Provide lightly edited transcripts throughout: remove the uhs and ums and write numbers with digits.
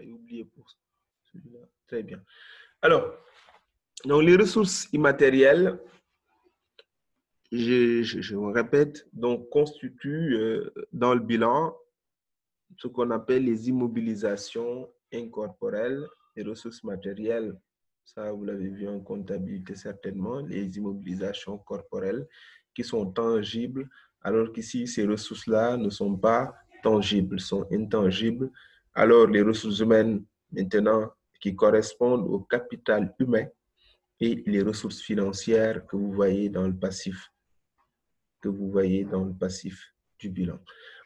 J'ai oublié pour celui-là. Très bien. Alors, donc les ressources immatérielles, je me répète, donc constituent dans le bilan ce qu'on appelle les immobilisations incorporelles, les ressources matérielles. Ça, vous l'avez vu en comptabilité certainement, les immobilisations corporelles qui sont tangibles, alors qu'ici, ces ressources-là ne sont pas tangibles, sont intangibles. Alors, les ressources humaines, maintenant, qui correspondent au capital humain et les ressources financières que vous voyez dans le passif, du bilan.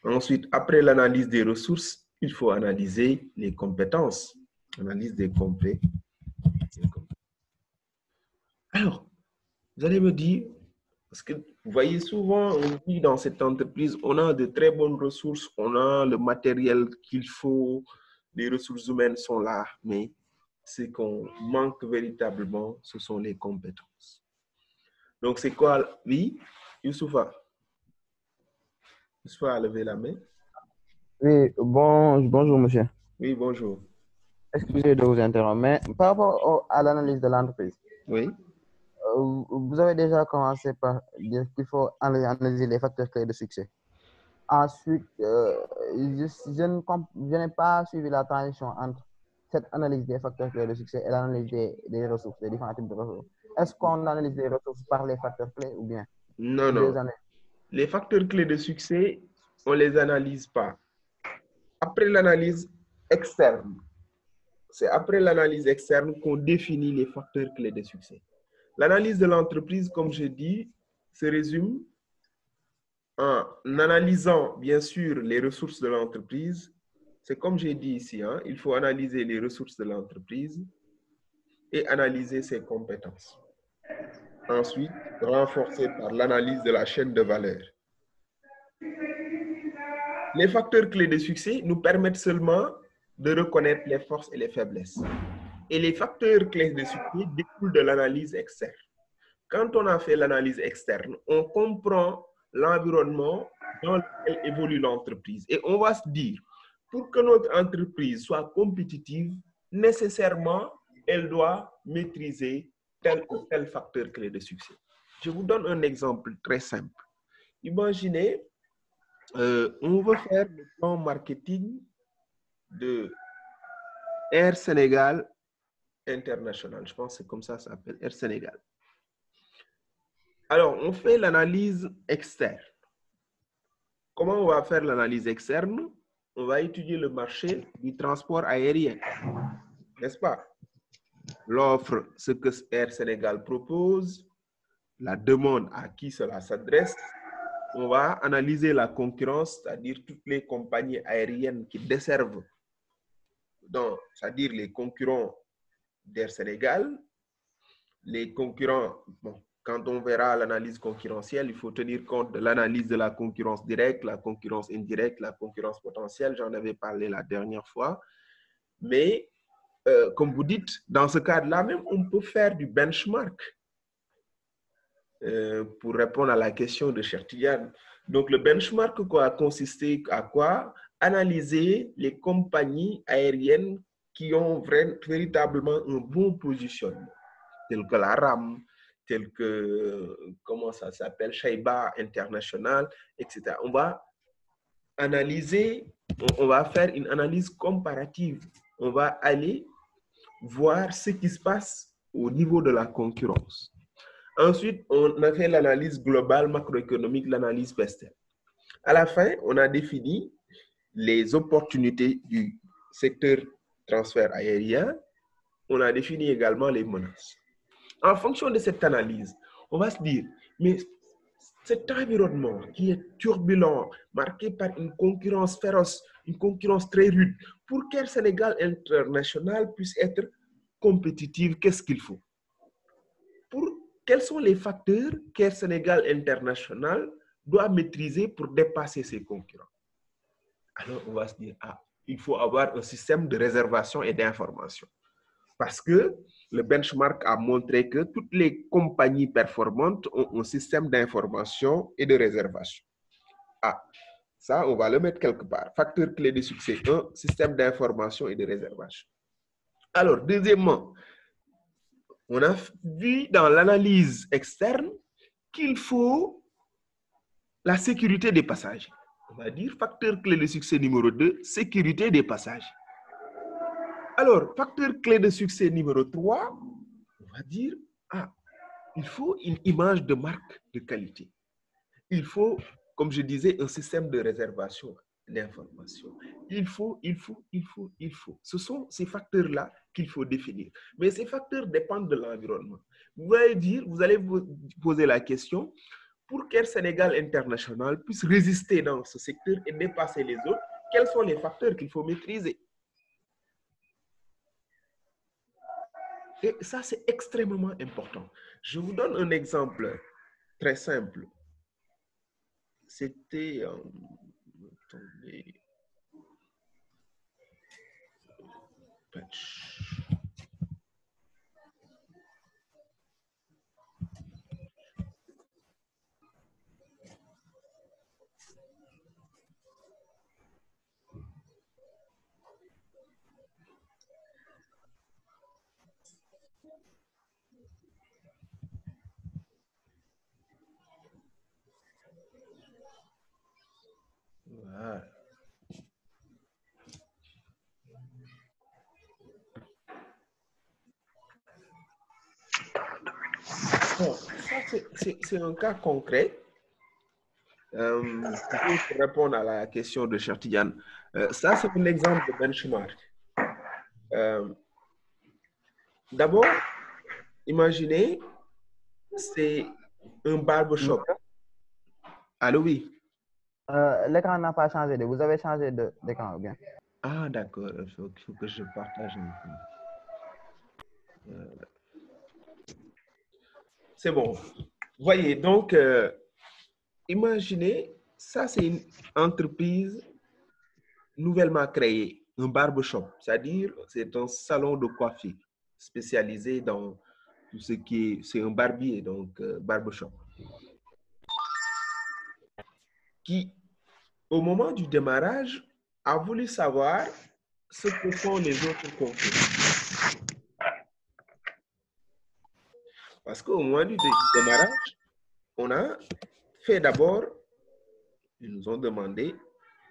Ensuite, après l'analyse des ressources, il faut analyser les compétences. Analyse des compétences. Alors, vous allez me dire, parce que vous voyez souvent, on dit dans cette entreprise, on a de très bonnes ressources, on a le matériel qu'il faut, les ressources humaines sont là, mais ce qu'on manque véritablement, ce sont les compétences. Donc, c'est quoi? Oui, Youssoufa. Youssoufa a levé la main. Oui, bonjour monsieur. Oui, bonjour. Excusez de vous interrompre, mais par rapport à l'analyse de l'entreprise, Oui. vous avez déjà commencé par dire qu'il faut analyser les facteurs clés de succès. Ensuite, je n'ai pas suivi la transition entre cette analyse des facteurs clés de succès et l'analyse des ressources, des différents types de ressources. Est-ce qu'on analyse les ressources par les facteurs clés ou bien Non, deux non. analyses? Les facteurs clés de succès, on ne les analyse pas. Après l'analyse externe, c'est après l'analyse externe qu'on définit les facteurs clés de succès. L'analyse de l'entreprise, comme je dis, se résume en analysant, bien sûr, les ressources de l'entreprise. C'est comme j'ai dit ici, hein, il faut analyser les ressources de l'entreprise et analyser ses compétences. Ensuite, renforcé par l'analyse de la chaîne de valeur. Les facteurs clés de succès nous permettent seulement de reconnaître les forces et les faiblesses. Et les facteurs clés de succès découlent de l'analyse externe. Quand on a fait l'analyse externe, on comprend l'environnement dans lequel évolue l'entreprise. Et on va se dire, pour que notre entreprise soit compétitive, nécessairement, elle doit maîtriser tel ou tel facteur clé de succès. Je vous donne un exemple très simple. Imaginez, on veut faire le plan marketing de Air Sénégal International. Je pense que c'est comme ça s'appelle, Air Sénégal. Alors, on fait l'analyse externe. Comment on va faire l'analyse externe? On va étudier le marché du transport aérien, n'est-ce pas? L'offre, ce que Air Sénégal propose, la demande à qui cela s'adresse. On va analyser la concurrence, c'est-à-dire toutes les compagnies aériennes qui desservent, c'est-à-dire les concurrents d'Air Sénégal, les concurrents, bon, quand on verra l'analyse concurrentielle, il faut tenir compte de l'analyse de la concurrence directe, la concurrence indirecte, la concurrence potentielle. J'en avais parlé la dernière fois. Mais, comme vous dites, dans ce cadre-là même, on peut faire du benchmark pour répondre à la question de Chertian. Donc, le benchmark a consisté à quoi? Analyser les compagnies aériennes qui ont véritablement un bon positionnement, tel que la RAM, tel que, comment ça s'appelle, Shaiba International, etc. On va analyser, on va faire une analyse comparative. On va aller voir ce qui se passe au niveau de la concurrence. Ensuite, on a fait l'analyse globale macroéconomique, l'analyse PESTEL. À la fin, on a défini les opportunités du secteur transfert aérien. On a défini également les menaces. En fonction de cette analyse, on va se dire, mais cet environnement qui est turbulent, marqué par une concurrence féroce, une concurrence très rude, pour qu'Air Sénégal International puisse être compétitive, qu'est-ce qu'il faut? Quels sont les facteurs qu'Air Sénégal International doit maîtriser pour dépasser ses concurrents? Alors, on va se dire, il faut avoir un système de réservation et d'information. Parce que le benchmark a montré que toutes les compagnies performantes ont un système d'information et de réservation. Ça, on va le mettre quelque part. Facteur clé de succès 1, système d'information et de réservation. Alors, deuxièmement, on a vu dans l'analyse externe qu'il faut la sécurité des passagers. On va dire facteur clé de succès numéro 2, sécurité des passagers. Alors, facteur clé de succès numéro 3, on va dire, il faut une image de marque de qualité. Il faut, comme je disais, un système de réservation d'information. Il faut. Ce sont ces facteurs-là qu'il faut définir. Mais ces facteurs dépendent de l'environnement. Vous allez vous poser la question, pour qu'Air Sénégal International puisse résister dans ce secteur et dépasser les autres, quels sont les facteurs qu'il faut maîtriser? Et ça, c'est extrêmement important. Je vous donne un exemple très simple. C'était... attendez. Voilà. Bon, ça, c'est un cas concret. Pour répondre à la question de Chertidiane, ça, c'est un exemple de benchmark. D'abord, imaginez, c'est un barbershop. Allô, oui. L'écran n'a pas changé. Vous avez changé d'écran ou bien? Ah, d'accord. Il faut que je partage un peu. C'est bon. Voyez, donc, imaginez, ça, c'est une entreprise nouvellement créée, un barbershop, c'est-à-dire c'est un salon de coiffure spécialisé dans tout ce qui est, c'est un barbier, donc barbershop, qui, au moment du démarrage, a voulu savoir ce que font les autres concurrents. Parce qu'au moment du démarrage, on a fait d'abord, ils nous ont demandé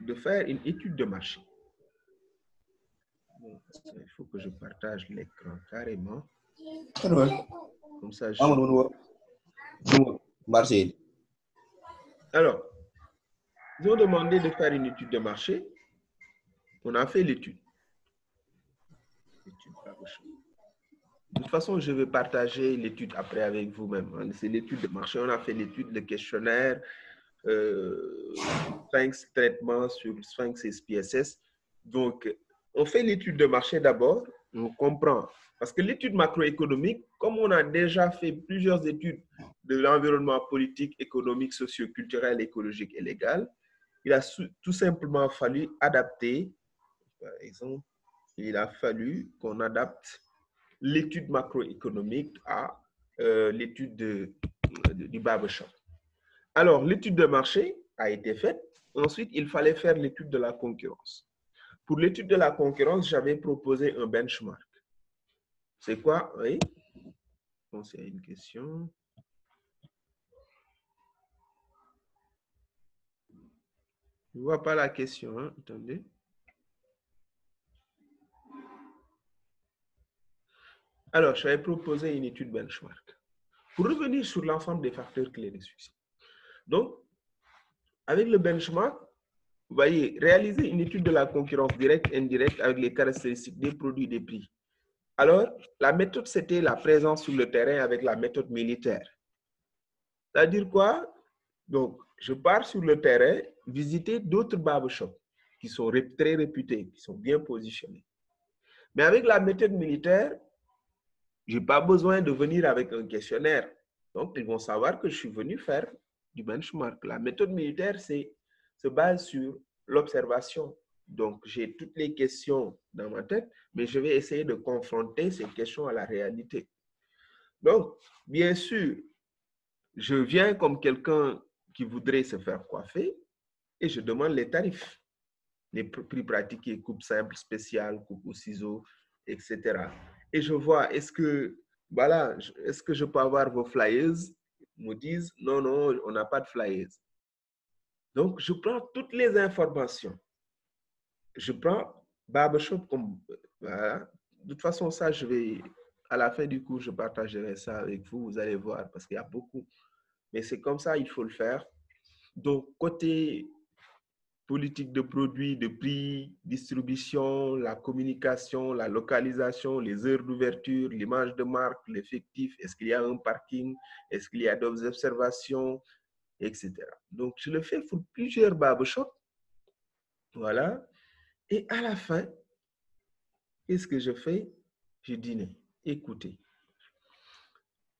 de faire une étude de marché. Bon, il faut que je partage l'écran carrément. Comme ça, marché. Alors, ils ont demandé de faire une étude de marché. On a fait l'étude. De toute façon, je vais partager l'étude après avec vous-même. C'est l'étude de marché. On a fait l'étude, le questionnaire, 5 traitements sur 5 SPSS. Donc, on fait l'étude de marché d'abord. On comprend. Parce que l'étude macroéconomique, comme on a déjà fait plusieurs études de l'environnement politique, économique, socio-culturel, écologique et légal, il a tout simplement fallu adapter, par exemple, il a fallu qu'on adapte l'étude macroéconomique à l'étude du barbershop. Alors, l'étude de marché a été faite. Ensuite, il fallait faire l'étude de la concurrence. Pour l'étude de la concurrence, j'avais proposé un benchmark. C'est quoi? Oui. Je pense qu'il y a une question. Je ne vois pas la question. Hein? Attendez. Alors, j'avais proposé une étude benchmark. Pour revenir sur l'ensemble des facteurs clés de succès. Donc, avec le benchmark, vous voyez, réaliser une étude de la concurrence directe et indirecte avec les caractéristiques des produits et des prix. Alors, la méthode, c'était la présence sur le terrain avec la méthode militaire. C'est-à-dire quoi? Donc, je pars sur le terrain, visiter d'autres barbershops qui sont très réputés, qui sont bien positionnés. Mais avec la méthode militaire, je n'ai pas besoin de venir avec un questionnaire. Donc, ils vont savoir que je suis venu faire du benchmark. La méthode militaire se base sur l'observation. Donc, j'ai toutes les questions dans ma tête, mais je vais essayer de confronter ces questions à la réalité. Donc, bien sûr, je viens comme quelqu'un qui voudrait se faire coiffer et je demande les tarifs, les prix pratiqués, coupe simple, spéciale, coupe au ciseau, etc. Et je vois, est-ce que je peux avoir vos flyers? Ils me disent, non, non, on n'a pas de flyers. Donc, je prends toutes les informations. Je prends Barbershop comme, voilà. De toute façon, ça, à la fin du cours, je partagerai ça avec vous, vous allez voir, parce qu'il y a beaucoup. Mais c'est comme ça, il faut le faire. Donc, côté politique de produits, de prix, distribution, la communication, la localisation, les heures d'ouverture, l'image de marque, l'effectif, est-ce qu'il y a un parking, est-ce qu'il y a d'autres observations, etc. Donc, je le fais pour plusieurs barbershops. Voilà. Et à la fin, qu'est-ce que je fais? Je dis, écoutez,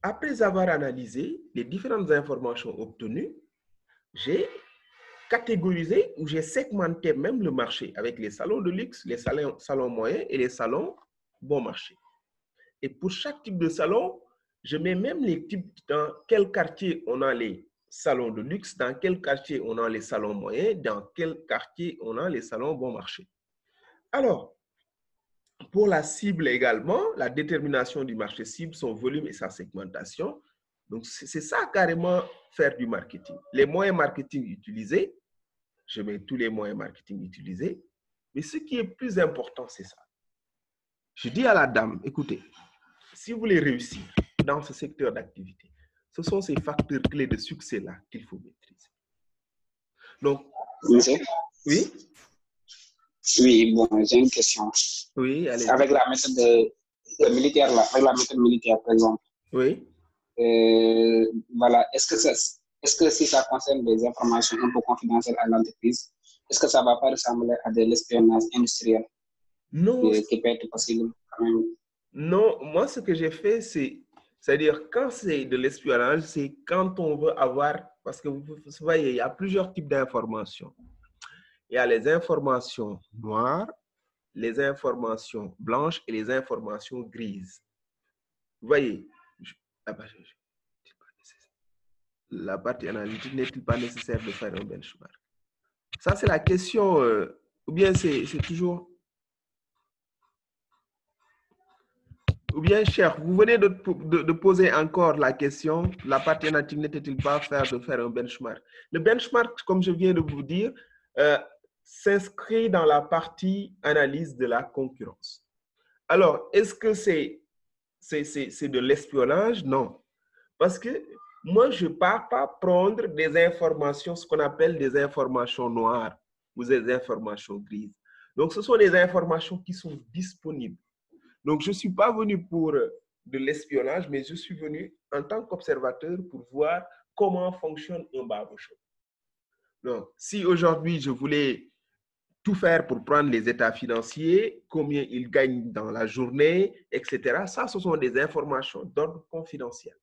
après avoir analysé les différentes informations obtenues, j'ai catégorisé ou j'ai segmenté même le marché avec les salons de luxe, les salons moyens et les salons bon marché. Et pour chaque type de salon, je mets même les types dans quel quartier on a les salons de luxe, dans quel quartier on a les salons moyens, dans quel quartier on a les salons bon marché. Alors, pour la cible également, la détermination du marché cible, son volume et sa segmentation. Donc, c'est ça carrément faire du marketing. Les moyens marketing utilisés, je mets tous les moyens marketing utilisés. Mais ce qui est plus important, c'est ça. Je dis à la dame, écoutez, si vous voulez réussir dans ce secteur d'activité, ce sont ces facteurs clés de succès-là qu'il faut maîtriser. Donc, oui? Oui, bon, j'ai une question. Oui, allez. Avec la méthode militaire, là, avec la méthode militaire, par exemple. Oui. Voilà, est-ce que si ça concerne des informations un peu confidentielles à l'entreprise, est-ce que ça ne va pas ressembler à de l'espionnage industriel? Non. Qui peut être possible quand même? Non, moi, ce que j'ai fait, c'est-à-dire quand c'est de l'espionnage, c'est quand on veut avoir, parce que vous voyez, il y a plusieurs types d'informations. Il y a les informations noires, les informations blanches et les informations grises. Vous voyez, la partie analytique n'est-il pas nécessaire de faire un benchmark? Ça, c'est la question, ou bien c'est toujours... Ou bien, cher, vous venez de poser encore la question, la partie analytique n'était-il pas de faire un benchmark? Le benchmark, comme je viens de vous dire, s'inscrit dans la partie analyse de la concurrence. Alors, est-ce que c'est de l'espionnage? Non. Parce que moi, je ne pars pas prendre des informations, ce qu'on appelle des informations noires ou des informations grises. Donc, ce sont des informations qui sont disponibles. Donc, je ne suis pas venu pour de l'espionnage, mais je suis venu en tant qu'observateur pour voir comment fonctionne un barbershop. Donc, si aujourd'hui, je voulais tout faire pour prendre les états financiers, combien ils gagnent dans la journée, etc., ça, ce sont des informations d'ordre confidentiel.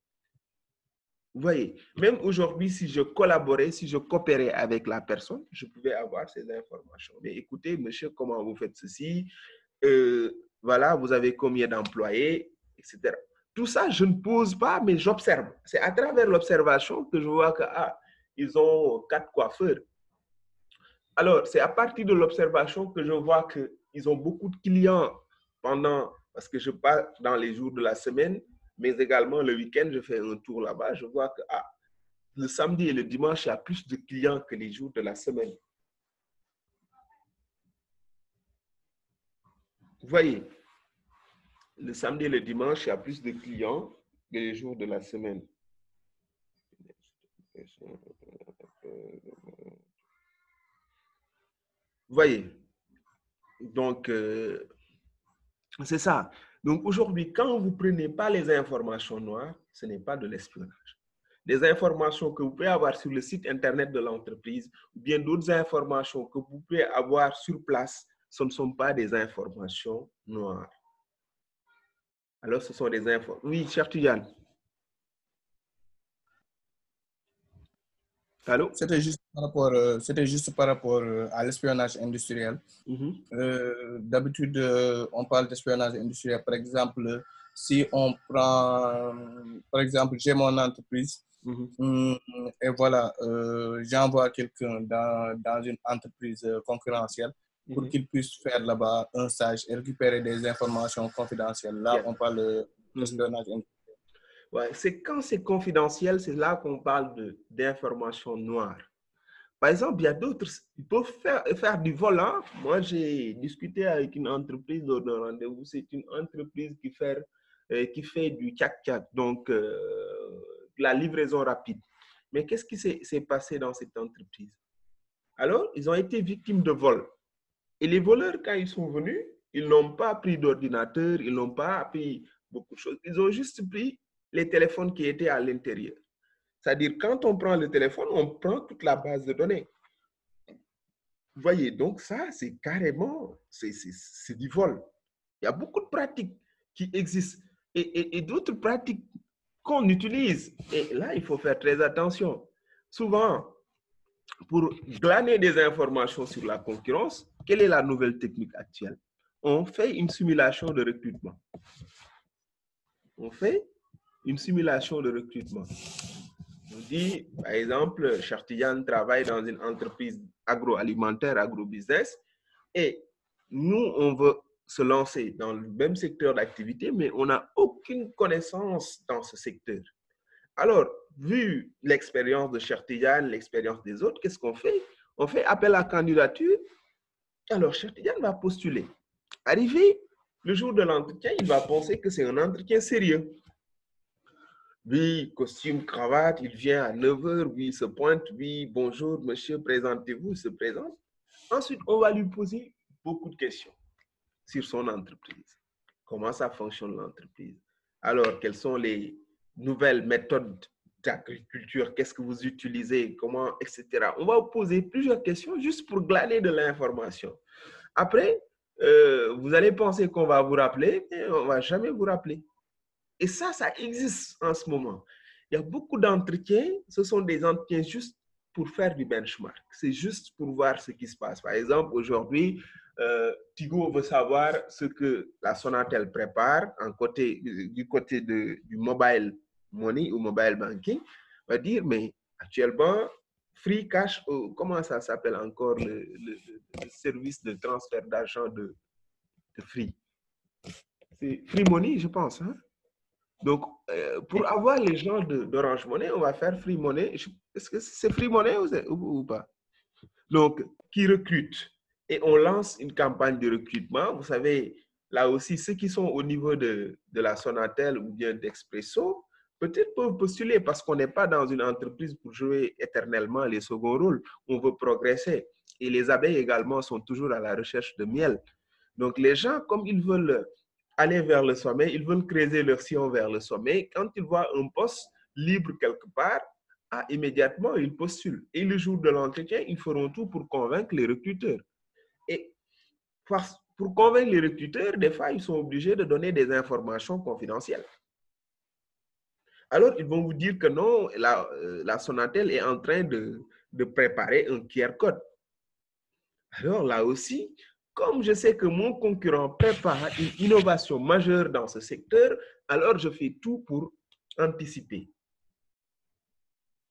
Vous voyez, même aujourd'hui, si je collaborais, si je coopérais avec la personne, je pouvais avoir ces informations. Mais écoutez, monsieur, comment vous faites ceci? Voilà, vous avez combien d'employés, etc. Tout ça, je ne pose pas, mais j'observe. C'est à travers l'observation que je vois que, ils ont 4 coiffeurs. Alors, c'est à partir de l'observation que je vois qu'ils ont beaucoup de clients parce que je pars dans les jours de la semaine, mais également le week-end, je fais un tour là-bas, je vois que le samedi et le dimanche, il y a plus de clients que les jours de la semaine. Vous voyez, le samedi et le dimanche, il y a plus de clients que les jours de la semaine. Vous voyez, donc, c'est ça. Donc, aujourd'hui, quand vous ne prenez pas les informations noires, ce n'est pas de l'espionnage. Des informations que vous pouvez avoir sur le site Internet de l'entreprise ou bien d'autres informations que vous pouvez avoir sur place, ce ne sont pas des informations noires. Alors, ce sont des informations... Oui, cher Tuyane. Allô? C'était juste par rapport à l'espionnage industriel. D'habitude, on parle d'espionnage industriel. Par exemple, si on prend, par exemple, j'ai mon entreprise Et voilà, j'envoie quelqu'un dans une entreprise concurrentielle pour qu'il puisse faire là-bas un stage et récupérer des informations confidentielles. Là, on parle d'espionnage industriel. Ouais, c'est quand c'est confidentiel, c'est là qu'on parle d'informations noires. Par exemple, il y a d'autres, ils peuvent faire du vol. Hein? Moi, j'ai discuté avec une entreprise lors d'un rendez-vous. C'est une entreprise qui fait du tchak-tchak, donc la livraison rapide. Mais qu'est-ce qui s'est passé dans cette entreprise? Alors, ils ont été victimes de vol. Et les voleurs, quand ils sont venus, ils n'ont pas pris d'ordinateur, ils n'ont pas pris beaucoup de choses. Ils ont juste pris les téléphones qui étaient à l'intérieur. C'est-à-dire, quand on prend le téléphone, on prend toute la base de données. Vous voyez, donc ça, c'est carrément, c'est du vol. Il y a beaucoup de pratiques qui existent et d'autres pratiques qu'on utilise. Et là, il faut faire très attention. Souvent, pour glaner des informations sur la concurrence, quelle est la nouvelle technique actuelle? On fait une simulation de recrutement. On fait une simulation de recrutement. On dit, par exemple, Chartiyan travaille dans une entreprise agroalimentaire, agrobusiness, et nous, on veut se lancer dans le même secteur d'activité, mais on n'a aucune connaissance dans ce secteur. Alors, vu l'expérience de Chartiyan, l'expérience des autres, qu'est-ce qu'on fait? On fait appel à candidature. Alors, Chartiyan va postuler. Arrivé le jour de l'entretien, il va penser que c'est un entretien sérieux. Oui, costume, cravate, il vient à 9h, oui, il se pointe, oui, bonjour, monsieur, présentez-vous, il se présente. Ensuite, on va lui poser beaucoup de questions sur son entreprise. Comment ça fonctionne l'entreprise? Alors, quelles sont les nouvelles méthodes d'agriculture? Qu'est-ce que vous utilisez? Comment, etc. On va vous poser plusieurs questions juste pour glaner de l'information. Après, vous allez penser qu'on va vous rappeler, mais on ne va jamais vous rappeler. Et ça existe en ce moment. Il y a beaucoup d'entretiens, ce sont des entretiens juste pour faire du benchmark. C'est juste pour voir ce qui se passe. Par exemple, aujourd'hui, Tigo veut savoir ce que la Sonatel prépare du côté du mobile money ou mobile banking. On va dire, mais actuellement, Free Cash, comment ça s'appelle encore le service de transfert d'argent de Free? C'est Free Money, je pense. Hein? Donc, pour avoir les gens d'Orange Money, on va faire Free Money. Est-ce que c'est Free Money ou pas? Donc, qui recrute. Et on lance une campagne de recrutement. Vous savez, là aussi, ceux qui sont au niveau de la Sonatel ou bien d'Expresso, peut-être peuvent postuler parce qu'on n'est pas dans une entreprise pour jouer éternellement les seconds rôles. On veut progresser. Et les abeilles également sont toujours à la recherche de miel. Donc, les gens, comme ils veulent aller vers le sommet, ils veulent creuser leur sillon vers le sommet. Quand ils voient un poste libre quelque part, immédiatement, ils postulent. Et le jour de l'entretien, ils feront tout pour convaincre les recruteurs. Et pour convaincre les recruteurs, des fois, ils sont obligés de donner des informations confidentielles. Alors, ils vont vous dire que non, la Sonatel est en train de préparer un QR code. Alors là aussi, comme je sais que mon concurrent prépare une innovation majeure dans ce secteur, alors je fais tout pour anticiper.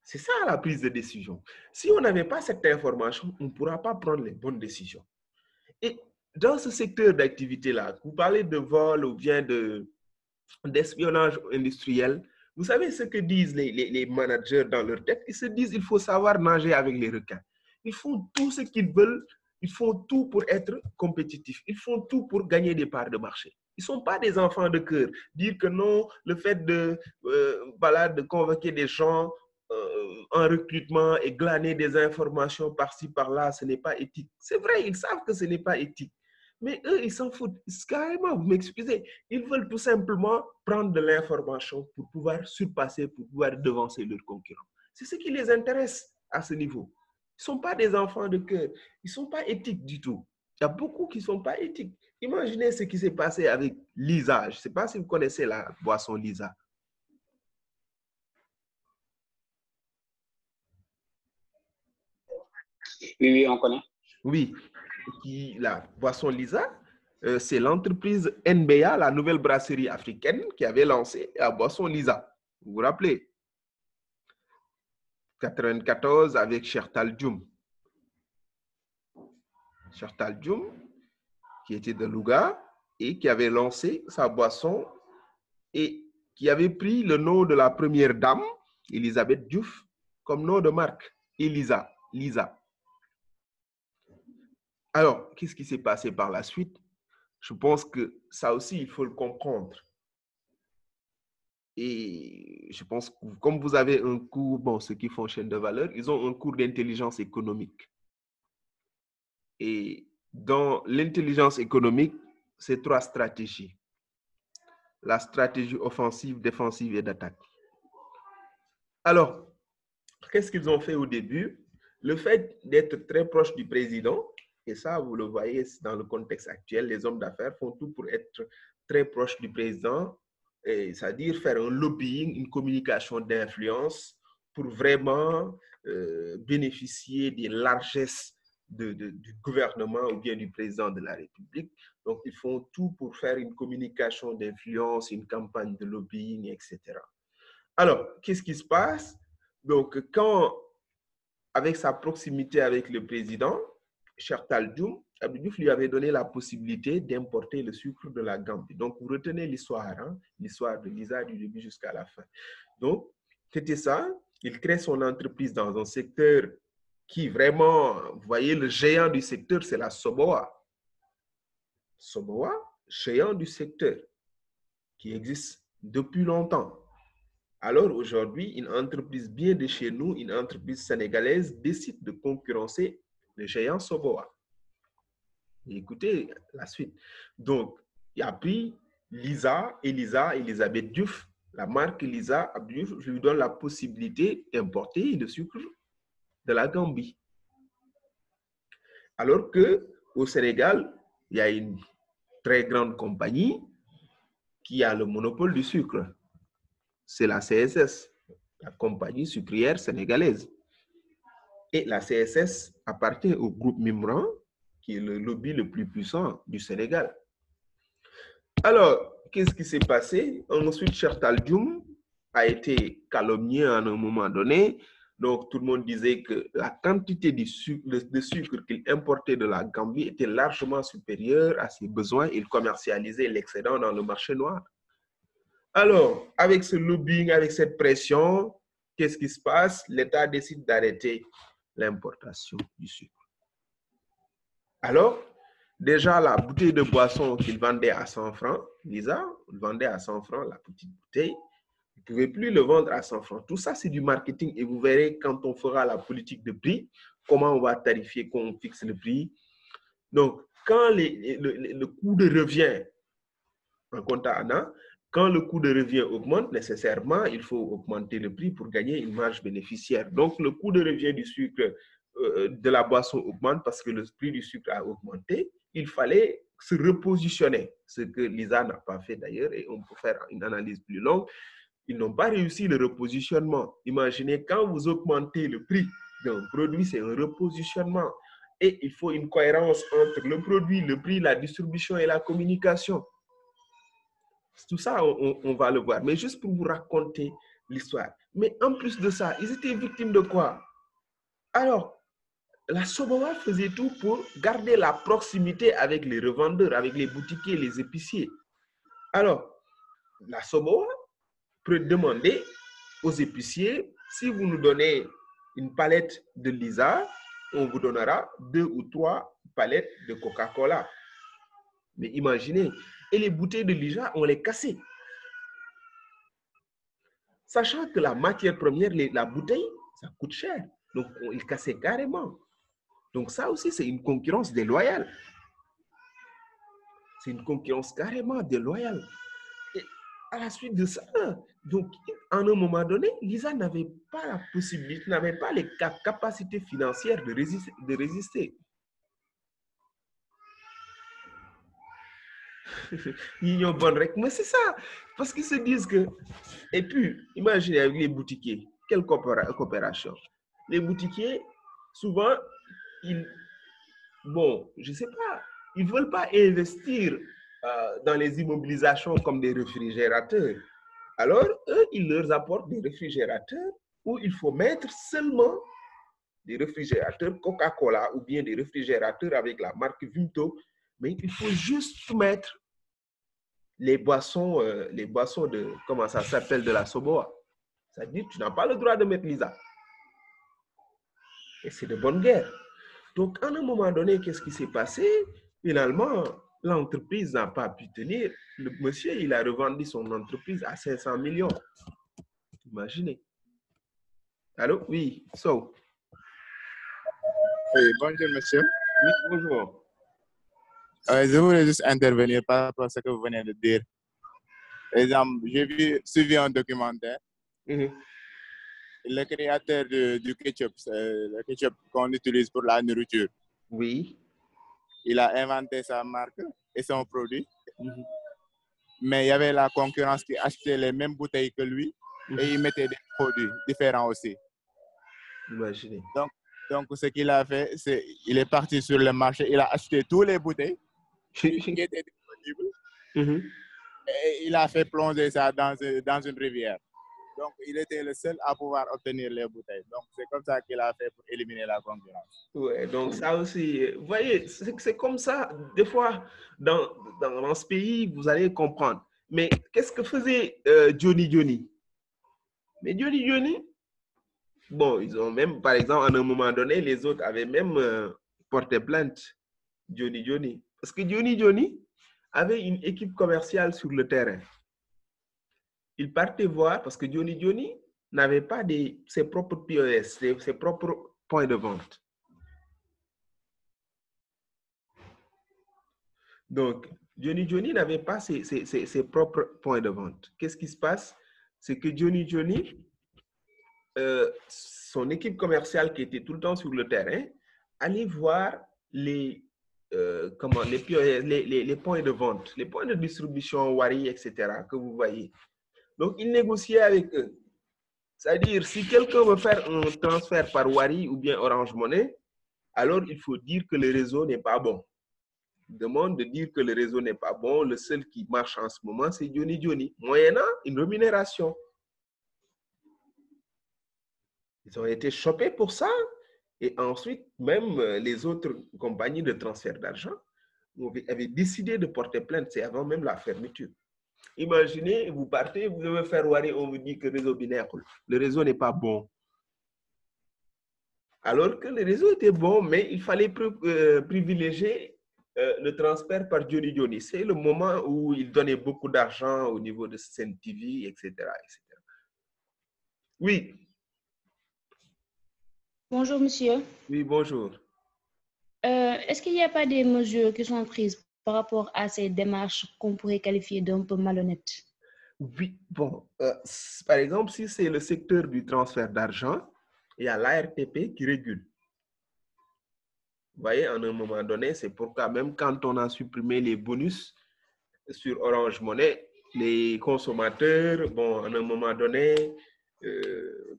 C'est ça la prise de décision. Si on n'avait pas cette information, on ne pourra pas prendre les bonnes décisions. Et dans ce secteur d'activité-là, vous parlez de vol ou bien d'espionnage industriel, vous savez ce que disent les managers dans leur tête? Ils se disent qu'il faut savoir nager avec les requins. Ils font tout ce qu'ils veulent. Ils font tout pour être compétitifs. Ils font tout pour gagner des parts de marché. Ils ne sont pas des enfants de cœur. Dire que non, le fait de convoquer des gens en recrutement et glaner des informations par-ci, par-là, ce n'est pas éthique. C'est vrai, ils savent que ce n'est pas éthique. Mais eux, ils s'en foutent. Carrément, vous m'excusez. Ils veulent tout simplement prendre de l'information pour pouvoir surpasser, pour pouvoir devancer leurs concurrents. C'est ce qui les intéresse à ce niveau. Ils ne sont pas des enfants de cœur. Ils ne sont pas éthiques du tout. Il y a beaucoup qui ne sont pas éthiques. Imaginez ce qui s'est passé avec Lisa. Je ne sais pas si vous connaissez la boisson Lisa. Oui, on connaît. Oui. La boisson Lisa, c'est l'entreprise NBA, la nouvelle brasserie africaine, qui avait lancé la boisson Lisa. Vous vous rappelez? 94 avec Chertal Dioum. Chertal Dioum, qui était de Louga et qui avait lancé sa boisson et qui avait pris le nom de la première dame, Elisabeth Diouf, comme nom de marque, Lisa. Alors, qu'est-ce qui s'est passé par la suite? Je pense que ça aussi, il faut le comprendre. Et je pense que comme vous avez un cours, bon, ceux qui font chaîne de valeur, ils ont un cours d'intelligence économique. Et dans l'intelligence économique, c'est 3 stratégies. La stratégie offensive, défensive et d'attaque. Alors, qu'est-ce qu'ils ont fait au début? Le fait d'être très proche du président, et ça, vous le voyez dans le contexte actuel, les hommes d'affaires font tout pour être très proches du président, c'est-à-dire faire un lobbying, une communication d'influence pour vraiment bénéficier des largesses du gouvernement ou bien du président de la République. Donc, ils font tout pour faire une communication d'influence, une campagne de lobbying, etc. Alors, qu'est-ce qui se passe? Donc, quand, avec sa proximité avec le président, Chertal Dioum, Abdou Diouf lui avait donné la possibilité d'importer le sucre de la Gambie. Donc, vous retenez l'histoire, hein? L'histoire de Lisa du début jusqu'à la fin. Donc, c'était ça. Il crée son entreprise dans un secteur qui vraiment, vous voyez, le géant du secteur, c'est la Soboa. Soboa, géant du secteur, qui existe depuis longtemps. Alors aujourd'hui, une entreprise bien de chez nous, une entreprise sénégalaise, décide de concurrencer le géant Soboa. Écoutez la suite. Donc, il a pris Elisabeth Diouf, la marque Lisa, Diouf, je lui donne la possibilité d'importer le sucre de la Gambie. Alors qu'au Sénégal, il y a une très grande compagnie qui a le monopole du sucre. C'est la CSS, la compagnie sucrière sénégalaise. Et la CSS appartient au groupe Mimran, qui est le lobby le plus puissant du Sénégal. Alors, qu'est-ce qui s'est passé? Ensuite, Chertal Dioum a été calomnié à un moment donné. Donc, tout le monde disait que la quantité de sucre qu'il importait de la Gambie était largement supérieure à ses besoins. Il commercialisait l'excédent dans le marché noir. Alors, avec ce lobbying, avec cette pression, qu'est-ce qui se passe? L'État décide d'arrêter l'importation du sucre. Alors, déjà, la bouteille de boisson qu'il vendait à 100 francs, Lisa, il vendait à 100 francs la petite bouteille, il ne pouvait plus le vendre à 100 francs. Tout ça, c'est du marketing et vous verrez quand on fera la politique de prix, comment on va tarifier, quand on fixe le prix. Donc, quand le coût de revient, en compte à Anna, quand le coût de revient augmente, nécessairement, il faut augmenter le prix pour gagner une marge bénéficiaire. Donc, le coût de revient du sucre, de la boisson augmente parce que le prix du sucre a augmenté. Il fallait se repositionner, ce que Lisa n'a pas fait d'ailleurs, et on peut faire une analyse plus longue. Ils n'ont pas réussi le repositionnement. Imaginez, quand vous augmentez le prix d'un produit, c'est un repositionnement. Et il faut une cohérence entre le produit, le prix, la distribution et la communication. Tout ça, on va le voir. Mais juste pour vous raconter l'histoire. Mais en plus de ça, ils étaient victimes de quoi? Alors, la Soboa faisait tout pour garder la proximité avec les revendeurs, avec les boutiquiers, les épiciers. Alors, la Soboa peut demander aux épiciers, si vous nous donnez une palette de Lisa, on vous donnera 2 ou 3 palettes de Coca-Cola. Mais imaginez, et les bouteilles de Lisa, on les cassait. Sachant que la matière première, la bouteille, ça coûte cher. Donc, ils cassaient carrément. Donc, ça aussi, c'est une concurrence déloyale. C'est une concurrence carrément déloyale. Et à la suite de ça, donc, à un moment donné, Lisa n'avait pas la possibilité, n'avait pas les capacités financières de résister. Mais c'est ça, parce qu'ils se disent que... Et puis, imaginez avec les boutiquiers, quelle coopération? Les boutiquiers, souvent, ils ne veulent pas investir dans les immobilisations comme des réfrigérateurs. Alors, eux, ils leur apportent des réfrigérateurs où il faut mettre seulement des réfrigérateurs Coca-Cola ou bien des réfrigérateurs avec la marque Vimto, mais il faut juste mettre les boissons de, comment ça s'appelle, de la Soboa. C'est-à-dire que tu n'as pas le droit de mettre Lisa. Et c'est de bonne guerre. Donc, à un moment donné, qu'est-ce qui s'est passé? Finalement, l'entreprise n'a pas pu tenir. Le monsieur, il a revendu son entreprise à 500 millions. Imaginez. Allô? Oui, so. Oui, bonjour, monsieur. Oui, bonjour. Je voulais juste intervenir par rapport à ce que vous venez de dire. Par exemple, j'ai suivi un documentaire. Le créateur du ketchup, le ketchup qu'on utilise pour la nourriture. Oui. Il a inventé sa marque et son produit. Mais il y avait la concurrence qui achetait les mêmes bouteilles que lui et il mettait des produits différents aussi. Imaginez. Donc, ce qu'il a fait, c'est qu'il est parti sur le marché, il a acheté tous les bouteilles qui étaient disponibles et il a fait plonger ça dans une rivière. Donc, il était le seul à pouvoir obtenir les bouteilles. Donc, c'est comme ça qu'il a fait pour éliminer la concurrence. Ouais, donc ça aussi, vous voyez, c'est comme ça. Des fois, dans ce pays, vous allez comprendre. Mais qu'est-ce que faisait Johnny? Mais Johnny, bon, ils ont même, par exemple, à un moment donné, les autres avaient même porté plainte Johnny. Parce que Johnny avait une équipe commerciale sur le terrain. Il partait voir, parce que Johnny n'avait pas ses propres POS, ses propres points de vente. Donc, Johnny n'avait pas ses propres points de vente. Qu'est-ce qui se passe? C'est que Johnny, son équipe commerciale qui était tout le temps sur le terrain, allait voir les POS, les points de vente, les points de distribution, Wari, etc., que vous voyez. Donc, il négociait avec eux. C'est-à-dire, si quelqu'un veut faire un transfert par Wari ou bien Orange Money, alors il faut dire que le réseau n'est pas bon. Il demande de dire que le réseau n'est pas bon. Le seul qui marche en ce moment, c'est Johnny, moyennant une rémunération. Ils ont été chopés pour ça. Et ensuite, même les autres compagnies de transfert d'argent avaient décidé de porter plainte. C'est avant même la fermeture. Imaginez, vous partez, vous devez faire Wari, on vous dit que le réseau binaire, le réseau n'est pas bon. Alors que le réseau était bon, mais il fallait privilégier le transfert par Johnny. C'est le moment où il donnait beaucoup d'argent au niveau de Sen TV, etc., etc. Oui. Bonjour, monsieur. Oui, bonjour. Est-ce qu'il n'y a pas des mesures qui sont prises par rapport à ces démarches qu'on pourrait qualifier d'un peu malhonnêtes? Oui, bon. Par exemple, si c'est le secteur du transfert d'argent, il y a l'ARTP qui régule. Vous voyez, à un moment donné, c'est pourquoi même quand on a supprimé les bonus sur Orange Money, les consommateurs, bon, à un moment donné,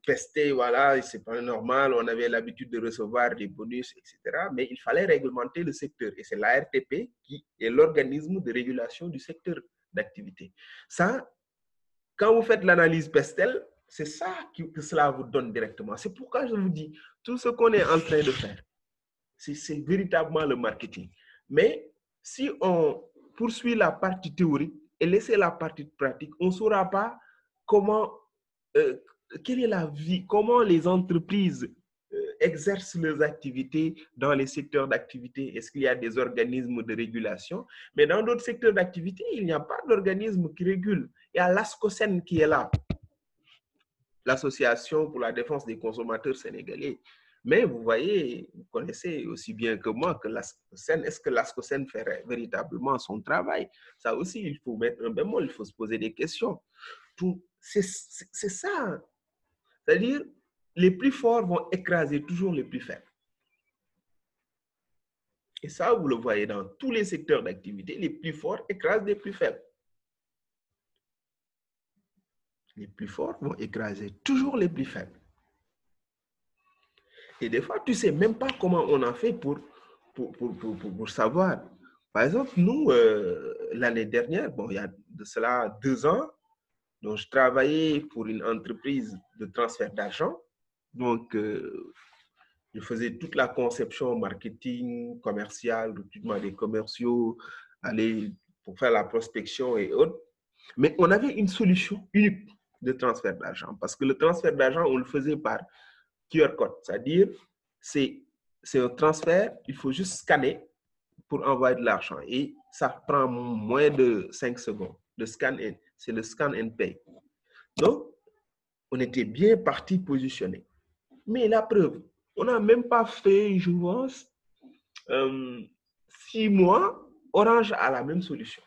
pestaient, voilà, c'est pas normal, on avait l'habitude de recevoir des bonus, etc. Mais il fallait réglementer le secteur. Et c'est l'ARTP qui est l'organisme de régulation du secteur d'activité. Ça, quand vous faites l'analyse Pestel, c'est ça que cela vous donne directement. C'est pourquoi je vous dis, tout ce qu'on est en train de faire, c'est véritablement le marketing. Mais si on poursuit la partie théorique et laisser la partie pratique, on ne saura pas comment, quelle est la vie, comment les entreprises exercent leurs activités dans les secteurs d'activité. Est-ce qu'il y a des organismes de régulation? Mais dans d'autres secteurs d'activité, il n'y a pas d'organisme qui régule. Il y a l'ASCOSEN qui est là, l'Association pour la défense des consommateurs sénégalais. Mais vous voyez, vous connaissez aussi bien que moi que l'ASCOSEN, est-ce que l'ASCOSEN fait véritablement son travail? Ça aussi, il faut mettre un bémol, il faut se poser des questions. C'est ça. C'est-à-dire, les plus forts vont écraser toujours les plus faibles. Et ça, vous le voyez dans tous les secteurs d'activité, les plus forts écrasent les plus faibles. Les plus forts vont écraser toujours les plus faibles. Et des fois, tu ne sais même pas comment on a fait pour savoir. Par exemple, nous, l'année dernière, bon, il y a de cela 2 ans, Donc, je travaillais pour une entreprise de transfert d'argent. Donc, je faisais toute la conception marketing, commercial, recrutement des commerciaux, aller pour faire la prospection et autres. Mais on avait une solution unique de transfert d'argent parce que le transfert d'argent, on le faisait par QR code. C'est-à-dire, c'est un transfert, il faut juste scanner pour envoyer de l'argent et ça prend moins de 5 secondes. C'est le scan and pay. Donc, on était bien parti positionner. Mais la preuve, on n'a même pas fait, je pense, 6 mois, Orange a la même solution.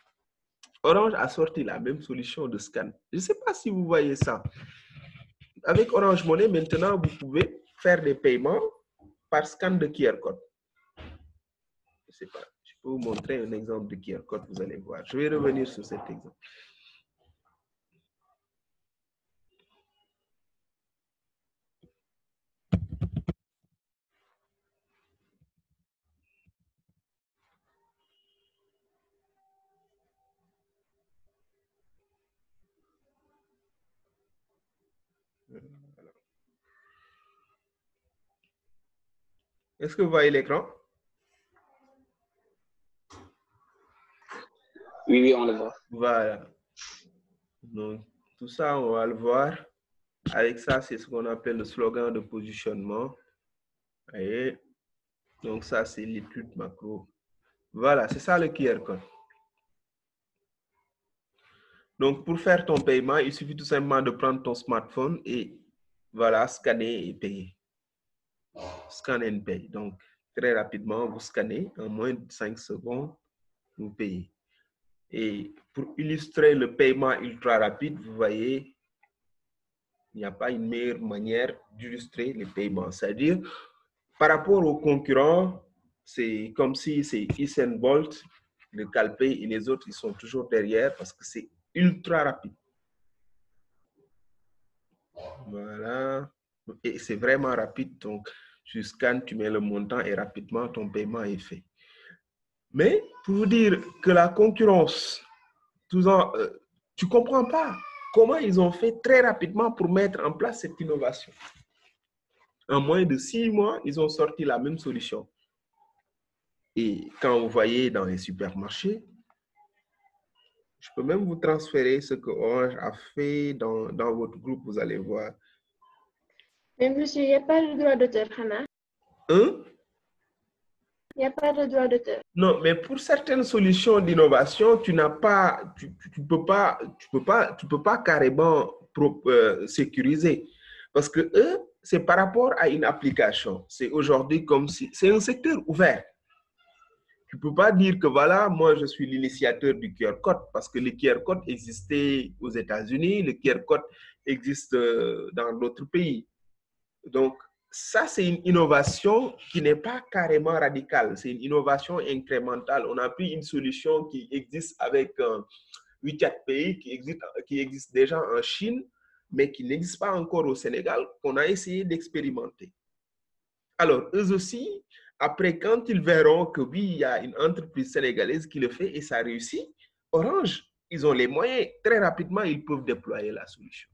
Orange a sorti la même solution de scan. Je ne sais pas si vous voyez ça. Avec Orange Money, maintenant, vous pouvez faire des paiements par scan de QR code. Je ne sais pas. Je peux vous montrer un exemple de QR code, vous allez voir. Je vais revenir sur cet exemple. Est-ce que vous voyez l'écran? Oui, oui, on le voit. Voilà. Donc, tout ça, on va le voir. Avec ça, c'est ce qu'on appelle le slogan de positionnement. Et donc, ça, c'est l'étude macro. Voilà, c'est ça le QR code. Donc, pour faire ton paiement, il suffit tout simplement de prendre ton smartphone et voilà, scanner et payer. Scan and pay. Donc, très rapidement, vous scannez en moins de 5 secondes, vous payez. Et pour illustrer le paiement ultra rapide, vous voyez, il n'y a pas une meilleure manière d'illustrer les paiements. C'est-à-dire, par rapport aux concurrents, c'est comme si c'est Usain Bolt, le Calpé et les autres, ils sont toujours derrière parce que c'est ultra rapide. Voilà. Et c'est vraiment rapide. Donc, tu scannes, tu mets le montant et rapidement, ton paiement est fait. Mais pour vous dire que la concurrence, tu ne comprends pas comment ils ont fait très rapidement pour mettre en place cette innovation. En moins de 6 mois, ils ont sorti la même solution. Et quand vous voyez dans les supermarchés, je peux même vous transférer ce que Orange a fait dans votre groupe, vous allez voir. Mais monsieur, il n'y a pas de droit d'auteur, Hana. Hein? Il n'y a pas de droit d'auteur. Non, mais pour certaines solutions d'innovation, tu n'as pas, tu peux pas carrément sécuriser. Parce que eux, c'est par rapport à une application. C'est aujourd'hui comme si, c'est un secteur ouvert. Tu ne peux pas dire que voilà, moi je suis l'initiateur du QR code parce que le QR code existait aux États-Unis, le QR code existe dans d'autres pays. Donc, ça, c'est une innovation qui n'est pas carrément radicale. C'est une innovation incrémentale. On a pris une solution qui existe avec 8 pays, qui existe déjà en Chine, mais qui n'existe pas encore au Sénégal, qu'on a essayé d'expérimenter. Alors, eux aussi, après, quand ils verront que oui, il y a une entreprise sénégalaise qui le fait et ça réussit, Orange, ils ont les moyens. Très rapidement, ils peuvent déployer la solution.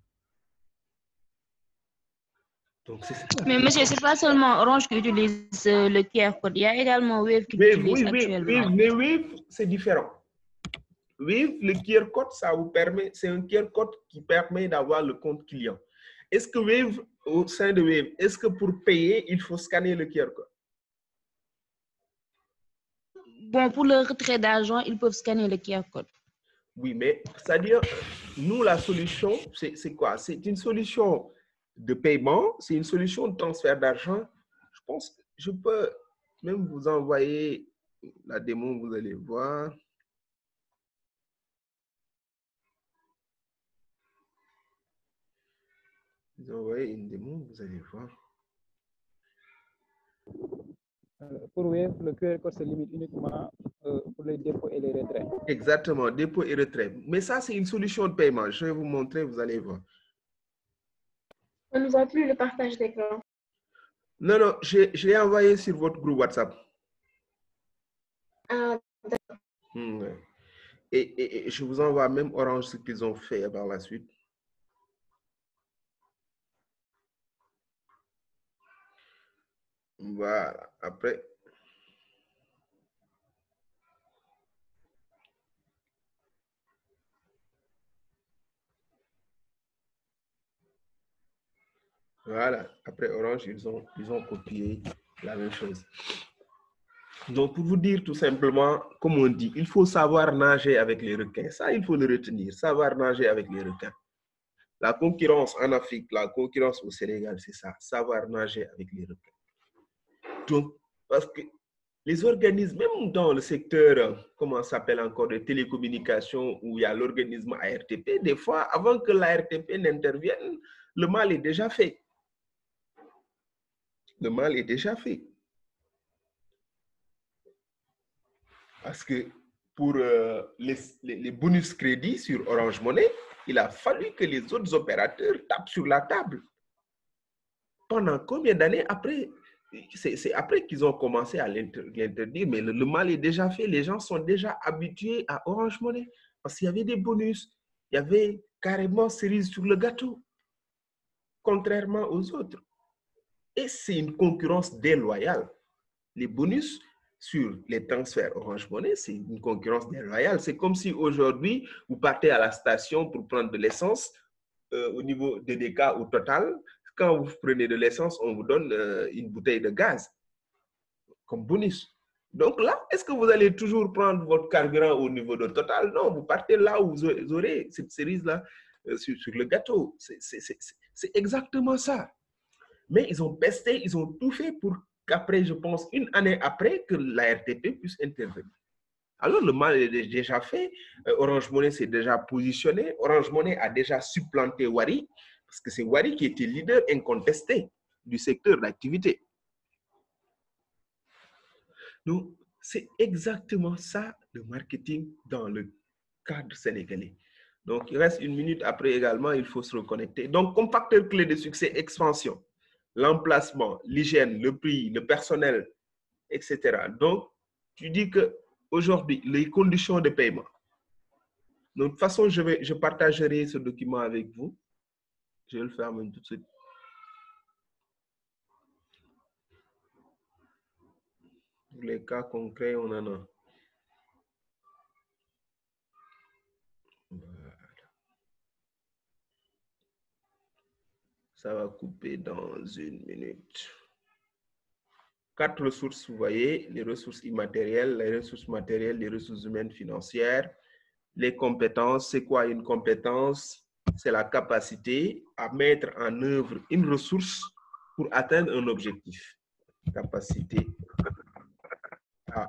Donc, c'est ça. Mais monsieur, ce n'est pas seulement Orange qui utilise le QR code. Il y a également Wave qui l'utilise actuellement. Mais Wave, c'est différent. Wave, le QR code, ça vous permet, c'est un QR code qui permet d'avoir le compte client. Est-ce que Wave, au sein de Wave, est-ce que pour payer, il faut scanner le QR code? Bon, pour le retrait d'argent, ils peuvent scanner le QR code. Oui, mais c'est-à-dire, nous, la solution, c'est quoi? C'est une solution de paiement, c'est une solution de transfert d'argent. Je pense que je peux même vous envoyer la démo, vous allez voir. Vous envoyez une démo, vous allez voir. Pour Wave, le QR code se limite uniquement pour les dépôts et les retraits. Exactement, dépôt et retrait. Mais ça, c'est une solution de paiement. Je vais vous montrer, vous allez voir. On ne voit plus le partage d'écran. Non, non, je l'ai envoyé sur votre groupe WhatsApp. Ah, d'accord. Et je vous envoie même Orange ce qu'ils ont fait par la suite. Voilà. Après. Voilà. Après Orange, ils ont copié la même chose. Donc, pour vous dire tout simplement, comme on dit, il faut savoir nager avec les requins. Ça, il faut le retenir. Savoir nager avec les requins. La concurrence en Afrique, la concurrence au Sénégal, c'est ça. Savoir nager avec les requins. Donc, parce que les organismes, même dans le secteur, comment ça s'appelle encore, de télécommunications, où il y a l'organisme ARTP, des fois, avant que l'ARTP n'intervienne, le mal est déjà fait. Le mal est déjà fait. Parce que pour les bonus crédits sur Orange Money, il a fallu que les autres opérateurs tapent sur la table. Pendant combien d'années après? C'est après qu'ils ont commencé à l'interdire, mais le mal est déjà fait. Les gens sont déjà habitués à Orange Money parce qu'il y avait des bonus. Il y avait carrément cerise sur le gâteau, contrairement aux autres. Et c'est une concurrence déloyale. Les bonus sur les transferts Orange Money, c'est une concurrence déloyale. C'est comme si aujourd'hui, vous partez à la station pour prendre de l'essence au niveau de DK ou Total. Quand vous prenez de l'essence, on vous donne une bouteille de gaz comme bonus. Donc là, est-ce que vous allez toujours prendre votre carburant au niveau de Total? Non, vous partez là où vous aurez cette cerise-là sur le gâteau. C'est exactement ça. Mais ils ont pesté, ils ont tout fait pour qu'après, je pense, une année après, que la RTP puisse intervenir. Alors, le mal est déjà fait. Orange Money s'est déjà positionné. Orange Money a déjà supplanté Wari, parce que c'est Wari qui était leader incontesté du secteur d'activité. Donc, c'est exactement ça, le marketing dans le cadre sénégalais. Donc, il reste une minute après également, il faut se reconnecter. Donc, comme facteur clé de succès, expansion, l'emplacement, l'hygiène, le prix, le personnel, etc. Donc, tu dis qu'aujourd'hui, les conditions de paiement. Donc, de toute façon, je partagerai ce document avec vous. Je vais le faire même tout de suite. Pour les cas concrets, on en a. Voilà. Ça va couper dans une minute. 4 ressources, vous voyez, les ressources immatérielles, les ressources matérielles, les ressources humaines financières, les compétences. C'est quoi une compétence? C'est la capacité à mettre en œuvre une ressource pour atteindre un objectif. Capacité à